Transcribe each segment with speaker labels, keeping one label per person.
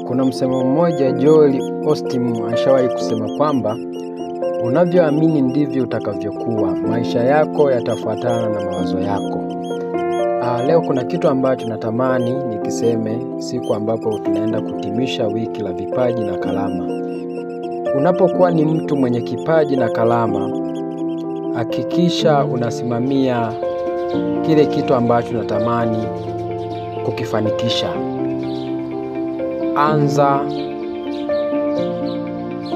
Speaker 1: Kuna msemo mmoja Joel Osteen alishawahi kusema kwamba unavyoamini ndivyo utakavyokuwa. Maisha yako yatafuatana na mawazo yako. Leo kuna kitu ambacho natamani nikiseme siku ambapo tunaenda kutimisha wiki la vipaji na kalama. Unapokuwa ni mtu mwenye kipaji na kalama, hakikisha unasimamia kile kitu ambacho natamani kukifanikisha. Anza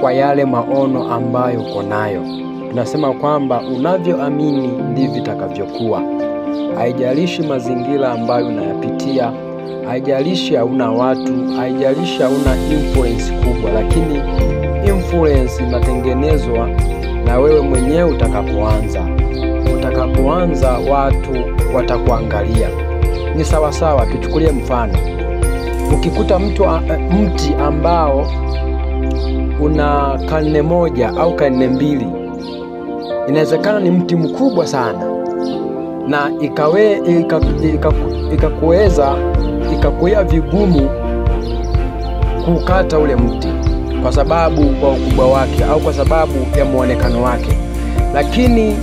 Speaker 1: kwa yale maono ambayo uko nayo. Tunasema kwamba unavyoamini ndivyo itakavyokuwa. Haijalishi mazingira ambayo unayapitia, haijalishi hauna watu, haijalishi hauna influence kubwa, lakini influence inatengenezwa na wewe mwenyewe utakapoanza. Utakapoanza watu watakuangalia. Ni sawa, tuchukulie mfano. Ukikuta mti ambao una karne moja au karne mbili, inawezekana ni mti mkubwa sana, na ikakuwa vigumu kukata ule mti kwa sababu kwa ukubwa wake au kwa sababu ya muonekano wake. Lakini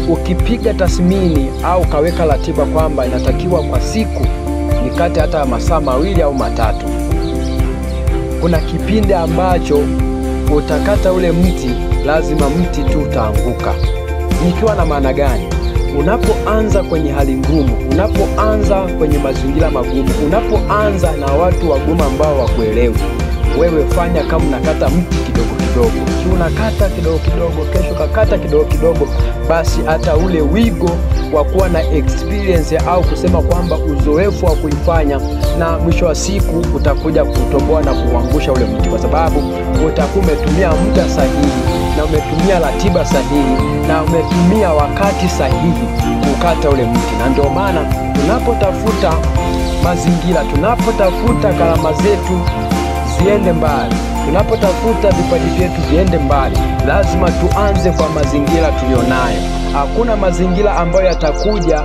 Speaker 1: ukipiga tathmini au kaweka ratiba kwamba inatakiwa kwa siku nikate hata masaa 2 au 3, kuna kipindi ambacho utakata ule mti, lazima mti tu utaanguka. Nikiwa na maana gani? Unapoanza kwenye hali ngumu, unapoanza kwenye mazingira magumu, unapoanza na watu wagumu ambao wakuelewi, wewe fanya kama unakata mti kidogo kidogo. Unakata kidogo kidogo, kesho kakata kidogo kidogo, basi hata ule wigo wa kuwa na experience au kusema kwamba uzoefu wa kuifanya, na mwisho wa siku utakuja kutoboa na kuangusha ule mti, kwa sababu utakuwa umetumia muda sahihi na umetumia ratiba sahihi na umetumia wakati sahihi kukata ule mti. Na ndio maana tunapotafuta mazingira, tunapotafuta kalama zetu ziende mbali, tunapotafuta vipaji vyetu viende mbali, lazima tuanze kwa mazingira tulionayo. Hakuna mazingira ambayo yatakuja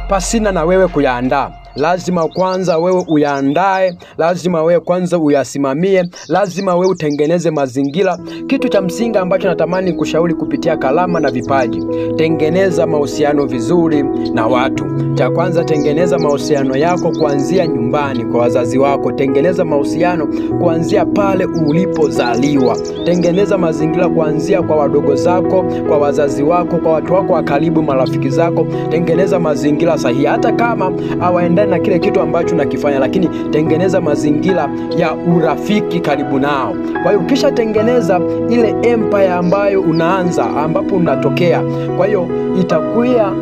Speaker 1: pasina na wewe kuyaandaa. Lazima kwanza wewe uyaandae, lazima wewe kwanza uyasimamie, lazima wewe utengeneze mazingira. Kitu cha msingi ambacho natamani kushauri kupitia kalama na vipaji: tengeneza mahusiano vizuri na watu. Cha kwanza, tengeneza mahusiano yako kuanzia nyumbani kwa wazazi wako. Tengeneza mahusiano kuanzia pale ulipozaliwa. Tengeneza mazingira kuanzia kwa wadogo zako, kwa wazazi wako, kwa watu wako wa karibu, marafiki zako. Tengeneza mazingira sahihi, hata kama hawaendani na kile kitu ambacho unakifanya, lakini tengeneza mazingira ya urafiki karibu nao. Kwa hiyo ukisha tengeneza ile empire ambayo unaanza, ambapo unatokea, kwa hiyo itakuwa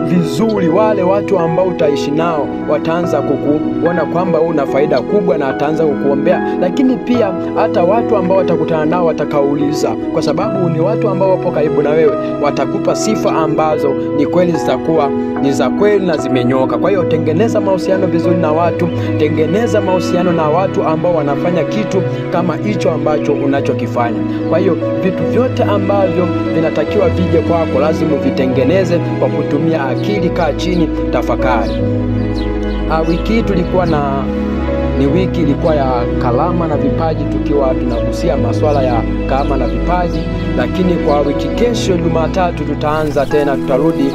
Speaker 1: vizuri. Wale watu ambao utaishi nao wataanza kukuona kwamba wewe una faida kubwa na wataanza kukuombea. Lakini pia hata watu ambao watakutana nao watakauliza, kwa sababu ni watu ambao wapo karibu na wewe, watakupa sifa ambazo ni kweli zitakuwa ni za kweli na zimenyoka. Kwa hiyo tengeneza mahusiano vizuri na watu, tengeneza mahusiano na watu ambao wanafanya kitu kama hicho ambacho unachokifanya. Kwa hiyo vitu vyote ambavyo vinatakiwa vije kwako lazima vitengeneze kwa kutumia akili. Kaa chini, tafakari. Wiki hii tulikuwa wiki ilikuwa ya kalama na vipaji, tukiwa tunagusia masuala ya kalama na vipaji. Lakini kwa wiki kesho Jumatatu tutaanza tena, tutarudi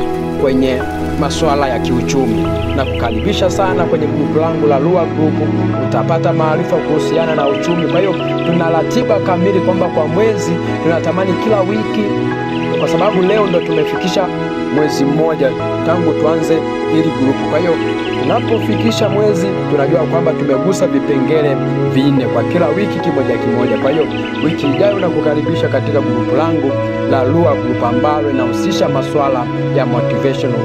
Speaker 1: kwenye masuala ya kiuchumi. Na kukaribisha sana kwenye grupu langu la Lua Group, utapata maarifa kuhusiana na uchumi. Kwa hiyo tuna ratiba kamili kwamba kwa mwezi tunatamani kila wiki, kwa sababu leo ndo tumefikisha mwezi mmoja tangu tuanze hili grupu. Kwa hiyo tunapofikisha mwezi, tunajua kwamba tumegusa vipengele 4 kwa kila wiki, kimoja. Kwa hiyo wiki ijayo nakukaribisha katika grupu langu la Lua Group ambalo linahusisha masuala ya motivational,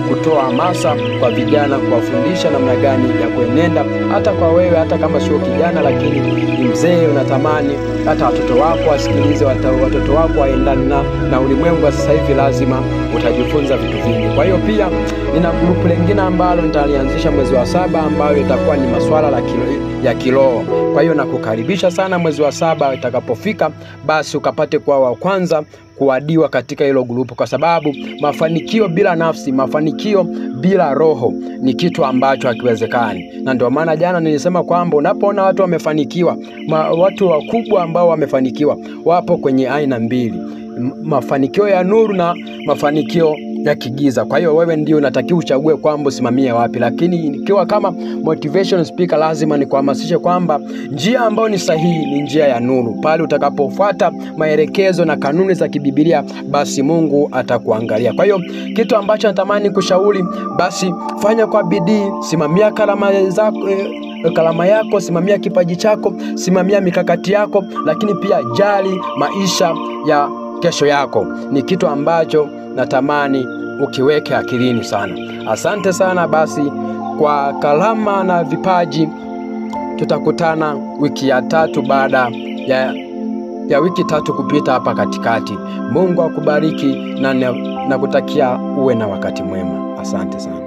Speaker 1: kutoa hamasa kwa vijana, kuwafundisha namna gani ya kuenenda. Hata kwa wewe, hata kama sio kijana lakini ni mzee, unatamani hata watoto wako wasikilize, watoto wako waendane na ulimwengu wa sasa hivi, lazima utajifunza vitu vingi. Kwa hiyo pia nina grupu lingine ambalo nitalianzisha mwezi wa 7 ambayo itakuwa ni masuala ya kiroho. Kwa hiyo nakukaribisha sana mwezi wa 7 itakapofika, basi ukapate kuwa wa kwanza kuadiwa katika hilo grupu, kwa sababu mafanikio bila nafsi, mafanikio bila roho ni kitu ambacho hakiwezekani. Na ndio maana jana nilisema kwamba unapoona watu wamefanikiwa, watu wakubwa ambao wamefanikiwa wapo kwenye aina mbili, mafanikio ya nuru na mafanikio ya kigiza. Kwa hiyo wewe ndio unatakiwa uchague kwamba usimamie wapi. Lakini ikiwa kama motivation speaker, lazima nikuhamasishe kwamba njia ambayo ni sahihi ni njia ya nuru. Pale utakapofuata maelekezo na kanuni za kibibilia, basi Mungu atakuangalia. Kwa hiyo kitu ambacho natamani kushauri, basi fanya kwa bidii, simamia kalama yako, simamia kipaji chako, simamia mikakati yako, lakini pia jali maisha ya kesho yako. Ni kitu ambacho natamani ukiweke akilini sana. Asante sana. Basi kwa kalama na vipaji tutakutana wiki ya 3 baada ya wiki 3 kupita hapa katikati. Mungu akubariki na nakutakia uwe na wakati mwema. Asante sana.